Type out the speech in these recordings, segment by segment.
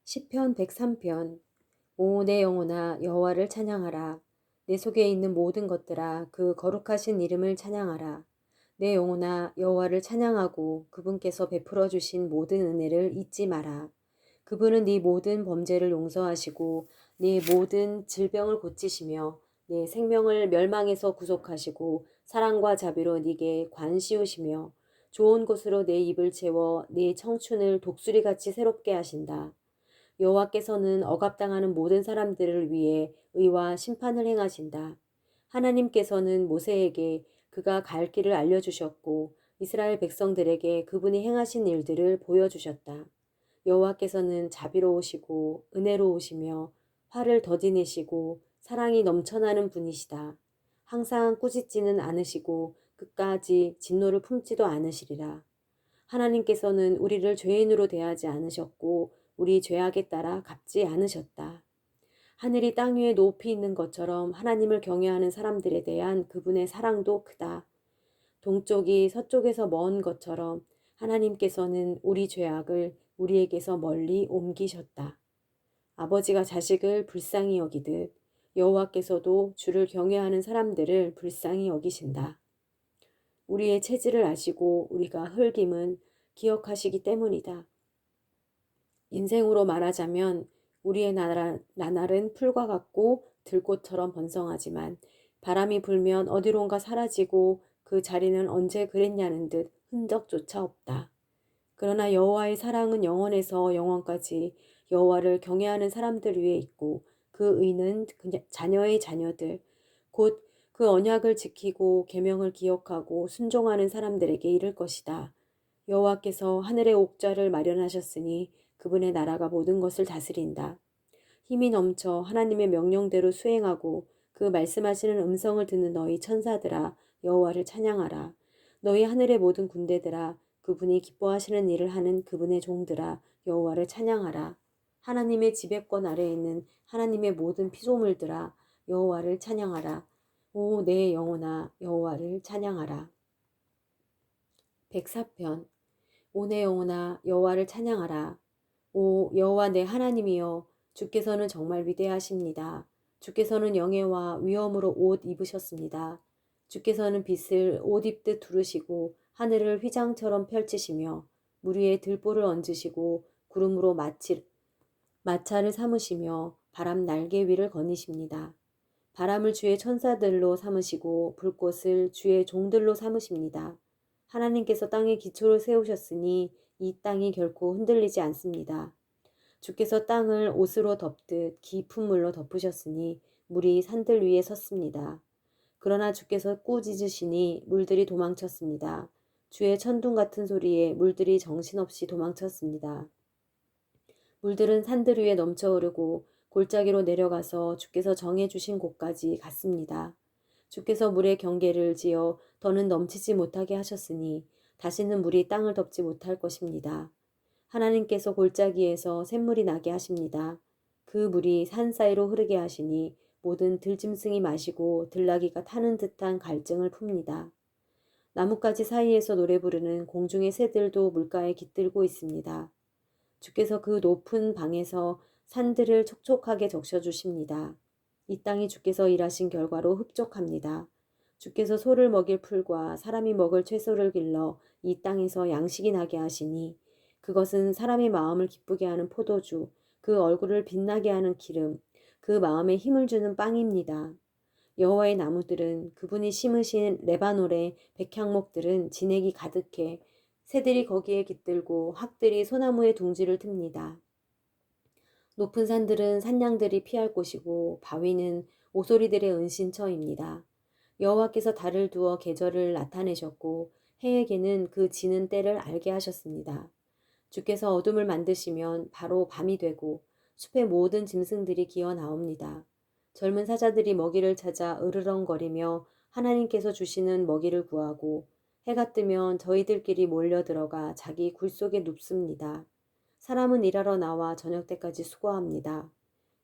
시편 103편. 오 내 영혼아 여호와를 찬양하라. 내 속에 있는 모든 것들아 그 거룩하신 이름을 찬양하라. 내 영혼아 여호와를 찬양하고 그분께서 베풀어 주신 모든 은혜를 잊지 마라. 그분은 네 모든 범죄를 용서하시고 네 모든 질병을 고치시며 네 생명을 멸망에서 구속하시고 사랑과 자비로 네게 관 씌우시며 좋은 곳으로 내 입을 채워 네 청춘을 독수리같이 새롭게 하신다. 여호와께서는 억압당하는 모든 사람들을 위해 의와 심판을 행하신다. 하나님께서는 모세에게 그가 갈 길을 알려주셨고 이스라엘 백성들에게 그분이 행하신 일들을 보여주셨다. 여호와께서는 자비로우시고 은혜로우시며 화를 더디 내시고 사랑이 넘쳐나는 분이시다. 항상 꾸짖지는 않으시고 끝까지 진노를 품지도 않으시리라. 하나님께서는 우리를 죄인으로 대하지 않으셨고 우리 죄악에 따라 갚지 않으셨다. 하늘이 땅 위에 높이 있는 것처럼 하나님을 경외하는 사람들에 대한 그분의 사랑도 크다. 동쪽이 서쪽에서 먼 것처럼 하나님께서는 우리 죄악을 우리에게서 멀리 옮기셨다. 아버지가 자식을 불쌍히 여기듯 여호와께서도 주를 경외하는 사람들을 불쌍히 여기신다. 우리의 체질을 아시고 우리가 흙임은 기억하시기 때문이다. 인생으로 말하자면 우리의 나날은 풀과 같고 들꽃처럼 번성하지만 바람이 불면 어디론가 사라지고 그 자리는 언제 그랬냐는 듯 흔적조차 없다. 그러나 여호와의 사랑은 영원에서 영원까지 여호와를 경외하는 사람들 위에 있고 그 의는 자녀의 자녀들 곧 그 언약을 지키고 계명을 기억하고 순종하는 사람들에게 이를 것이다. 여호와께서 하늘의 옥좌를 마련하셨으니 그분의 나라가 모든 것을 다스린다. 힘이 넘쳐 하나님의 명령대로 수행하고 그 말씀하시는 음성을 듣는 너희 천사들아 여호와를 찬양하라. 너희 하늘의 모든 군대들아 그분이 기뻐하시는 일을 하는 그분의 종들아 여호와를 찬양하라. 하나님의 지배권 아래에 있는 하나님의 모든 피조물들아 여호와를 찬양하라. 오 내 영혼아 여호와를 찬양하라. 104편. 오 내 영혼아 여호와를 찬양하라. 오 여호와 내 하나님이여 주께서는 정말 위대하십니다. 주께서는 영예와 위엄으로 옷 입으셨습니다. 주께서는 빛을 옷 입듯 두르시고 하늘을 휘장처럼 펼치시며 물 위에 들보를 얹으시고 구름으로 마차를 삼으시며 바람 날개 위를 거니십니다. 바람을 주의 천사들로 삼으시고 불꽃을 주의 종들로 삼으십니다. 하나님께서 땅에 기초를 세우셨으니 이 땅이 결코 흔들리지 않습니다. 주께서 땅을 옷으로 덮듯 깊은 물로 덮으셨으니 물이 산들 위에 섰습니다. 그러나 주께서 꾸짖으시니 물들이 도망쳤습니다. 주의 천둥 같은 소리에 물들이 정신없이 도망쳤습니다. 물들은 산들 위에 넘쳐 흐르고 골짜기로 내려가서 주께서 정해 주신 곳까지 갔습니다. 주께서 물의 경계를 지어 더는 넘치지 못하게 하셨으니 다시는 물이 땅을 덮지 못할 것입니다. 하나님께서 골짜기에서 샘물이 나게 하십니다. 그 물이 산 사이로 흐르게 하시니 모든 들짐승이 마시고 들나귀가 타는 듯한 갈증을 풉니다. 나뭇가지 사이에서 노래 부르는 공중의 새들도 물가에 깃들고 있습니다. 주께서 그 높은 방에서 산들을 촉촉하게 적셔주십니다. 이 땅이 주께서 일하신 결과로 흡족합니다. 주께서 소를 먹일 풀과 사람이 먹을 채소를 길러 이 땅에서 양식이 나게 하시니 그것은 사람의 마음을 기쁘게 하는 포도주, 그 얼굴을 빛나게 하는 기름, 그 마음에 힘을 주는 빵입니다. 여호와의 나무들은 그분이 심으신 레바논의 백향목들은 진액이 가득해 새들이 거기에 깃들고 학들이 소나무의 둥지를 틉니다. 높은 산들은 산양들이 피할 곳이고 바위는 오소리들의 은신처입니다. 여호와께서 달을 두어 계절을 나타내셨고 해에게는 그 지는 때를 알게 하셨습니다. 주께서 어둠을 만드시면 바로 밤이 되고 숲의 모든 짐승들이 기어 나옵니다. 젊은 사자들이 먹이를 찾아 으르렁거리며 하나님께서 주시는 먹이를 구하고 해가 뜨면 저희들끼리 몰려들어가 자기 굴 속에 눕습니다. 사람은 일하러 나와 저녁 때까지 수고합니다.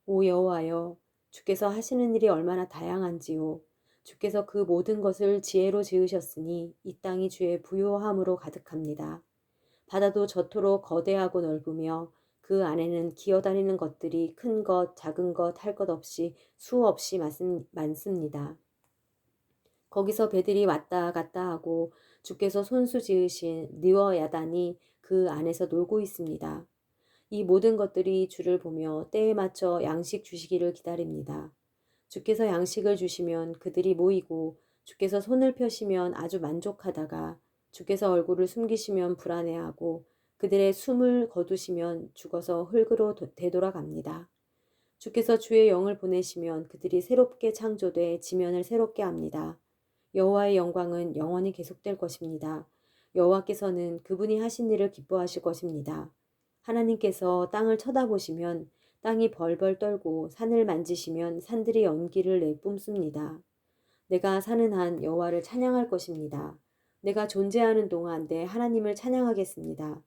오 여호와여, 주께서 하시는 일이 얼마나 다양한지요. 주께서 그 모든 것을 지혜로 지으셨으니 이 땅이 주의 부요함으로 가득합니다. 바다도 저토록 거대하고 넓으며 그 안에는 기어다니는 것들이 큰 것, 작은 것 할 것 없이 수없이 많습니다. 거기서 배들이 왔다 갔다 하고 주께서 손수 지으신 느와 야단이 그 안에서 놀고 있습니다. 이 모든 것들이 주를 보며 때에 맞춰 양식 주시기를 기다립니다. 주께서 양식을 주시면 그들이 모이고 주께서 손을 펴시면 아주 만족하다가 주께서 얼굴을 숨기시면 불안해하고 그들의 숨을 거두시면 죽어서 흙으로 되돌아갑니다. 주께서 주의 영을 보내시면 그들이 새롭게 창조돼 지면을 새롭게 합니다. 여호와의 영광은 영원히 계속될 것입니다. 여호와께서는 그분이 하신 일을 기뻐하실 것입니다. 하나님께서 땅을 쳐다보시면 땅이 벌벌 떨고 산을 만지시면 산들이 연기를 내뿜습니다. 내가 사는 한 여호와를 찬양할 것입니다. 내가 존재하는 동안 내 하나님을 찬양하겠습니다.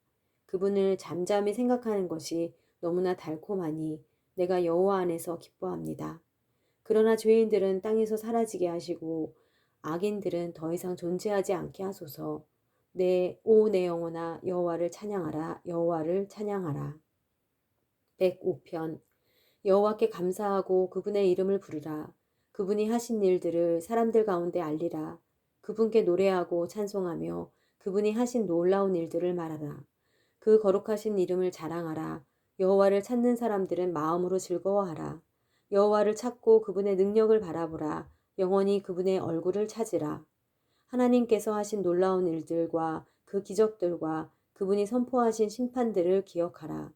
그분을 잠잠히 생각하는 것이 너무나 달콤하니 내가 여호와 안에서 기뻐합니다. 그러나 죄인들은 땅에서 사라지게 하시고 악인들은 더 이상 존재하지 않게 하소서. 내 영혼아 여호와를 찬양하라. 여호와를 찬양하라. 105편 여호와께 감사하고 그분의 이름을 부르라. 그분이 하신 일들을 사람들 가운데 알리라. 그분께 노래하고 찬송하며 그분이 하신 놀라운 일들을 말하라. 그 거룩하신 이름을 자랑하라. 여호와를 찾는 사람들은 마음으로 즐거워하라. 여호와를 찾고 그분의 능력을 바라보라. 영원히 그분의 얼굴을 찾으라. 하나님께서 하신 놀라운 일들과 그 기적들과 그분이 선포하신 심판들을 기억하라.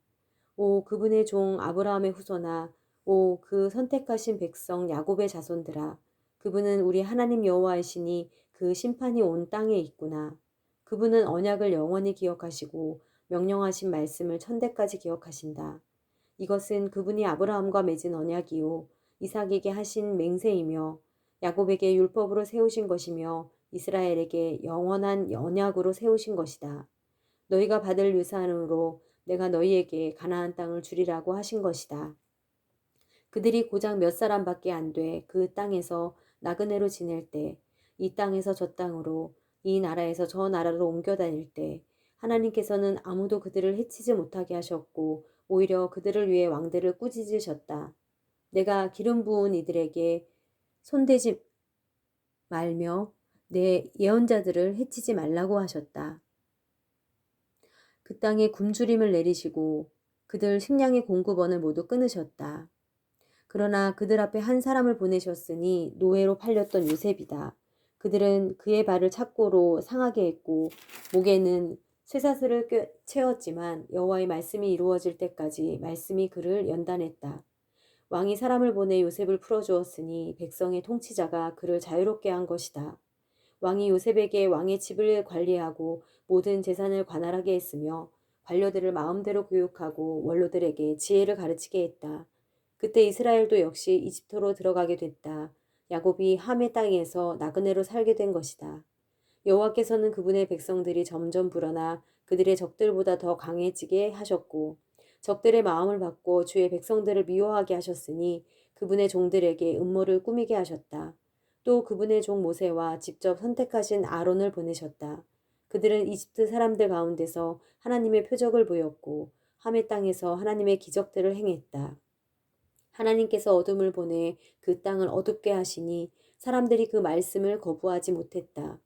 오 그분의 종 아브라함의 후손아 오 그 선택하신 백성 야곱의 자손들아 그분은 우리 하나님 여호와이시니 그 심판이 온 땅에 있구나. 그분은 언약을 영원히 기억하시고 명령하신 말씀을 천대까지 기억하신다. 이것은 그분이 아브라함과 맺은 언약이요 이삭에게 하신 맹세이며 야곱에게 율법으로 세우신 것이며 이스라엘에게 영원한 언약으로 세우신 것이다. 너희가 받을 유산으로 내가 너희에게 가나안 땅을 주리라고 하신 것이다. 그들이 고작 몇 사람밖에 안 돼 그 땅에서 나그네로 지낼 때, 이 땅에서 저 땅으로, 이 나라에서 저 나라로 옮겨 다닐 때, 하나님께서는 아무도 그들을 해치지 못하게 하셨고, 오히려 그들을 위해 왕들을 꾸짖으셨다. 내가 기름 부은 이들에게 손대지 말며 내 예언자들을 해치지 말라고 하셨다. 그 땅에 굶주림을 내리시고 그들 식량의 공급원을 모두 끊으셨다. 그러나 그들 앞에 한 사람을 보내셨으니 노예로 팔렸던 요셉이다. 그들은 그의 발을 착고로 상하게 했고 목에는 쇠사슬을 채웠지만 여호와의 말씀이 이루어질 때까지 말씀이 그를 연단했다. 왕이 사람을 보내 요셉을 풀어주었으니 백성의 통치자가 그를 자유롭게 한 것이다. 왕이 요셉에게 왕의 집을 관리하고 모든 재산을 관할하게 했으며 관료들을 마음대로 교육하고 원로들에게 지혜를 가르치게 했다. 그때 이스라엘도 역시 이집트로 들어가게 됐다. 야곱이 함의 땅에서 나그네로 살게 된 것이다. 여호와께서는 그분의 백성들이 점점 불어나 그들의 적들보다 더 강해지게 하셨고 적들의 마음을 바꿔 주의 백성들을 미워하게 하셨으니 그분의 종들에게 음모를 꾸미게 하셨다. 또 그분의 종 모세와 직접 선택하신 아론을 보내셨다. 그들은 이집트 사람들 가운데서 하나님의 표적을 보였고 함의 땅에서 하나님의 기적들을 행했다. 하나님께서 어둠을 보내 그 땅을 어둡게 하시니 사람들이 그 말씀을 거부하지 못했다.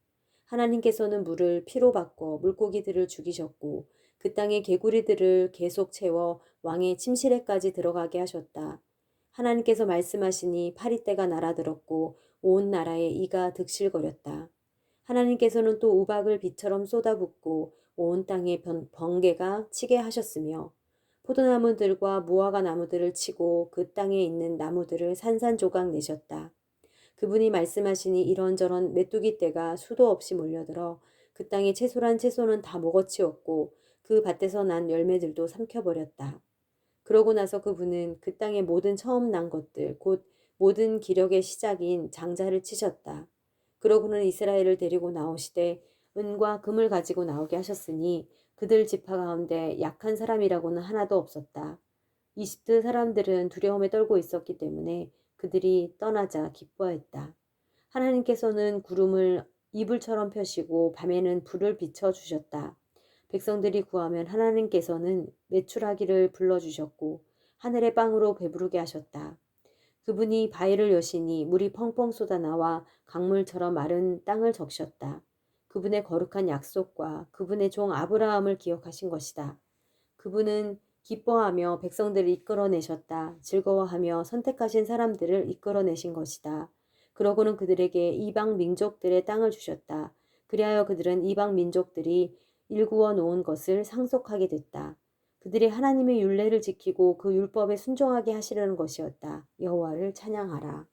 하나님께서는 물을 피로 바꿔 물고기들을 죽이셨고 그 땅의 개구리들을 계속 채워 왕의 침실에까지 들어가게 하셨다. 하나님께서 말씀하시니 파리떼가 날아들었고 온 나라에 이가 득실거렸다. 하나님께서는 또 우박을 비처럼 쏟아붓고 온 땅에 번개가 치게 하셨으며 포도나무들과 무화과 나무들을 치고 그 땅에 있는 나무들을 산산조각 내셨다. 그분이 말씀하시니 이런저런 메뚜기 떼가 수도 없이 몰려들어 그 땅의 채소란 채소는 다 먹어치웠고 그 밭에서 난 열매들도 삼켜버렸다. 그러고 나서 그분은 그 땅의 모든 처음 난 것들 곧 모든 기력의 시작인 장자를 치셨다. 그러고는 이스라엘을 데리고 나오시되 은과 금을 가지고 나오게 하셨으니 그들 지파 가운데 약한 사람이라고는 하나도 없었다. 이집트 사람들은 두려움에 떨고 있었기 때문에 그들이 떠나자 기뻐했다. 하나님께서는 구름을 이불처럼 펴시고 밤에는 불을 비춰 주셨다. 백성들이 구하면 하나님께서는 메추라기를 불러주셨고 하늘의 빵으로 배부르게 하셨다. 그분이 바위를 여시니 물이 펑펑 쏟아나와 강물처럼 마른 땅을 적셨다. 그분의 거룩한 약속과 그분의 종 아브라함을 기억하신 것이다. 그분은 기뻐하며 백성들을 이끌어내셨다. 즐거워하며 선택하신 사람들을 이끌어내신 것이다. 그러고는 그들에게 이방 민족들의 땅을 주셨다. 그리하여 그들은 이방 민족들이 일구어 놓은 것을 상속하게 됐다. 그들이 하나님의 율례를 지키고 그 율법에 순종하게 하시려는 것이었다. 여호와를 찬양하라.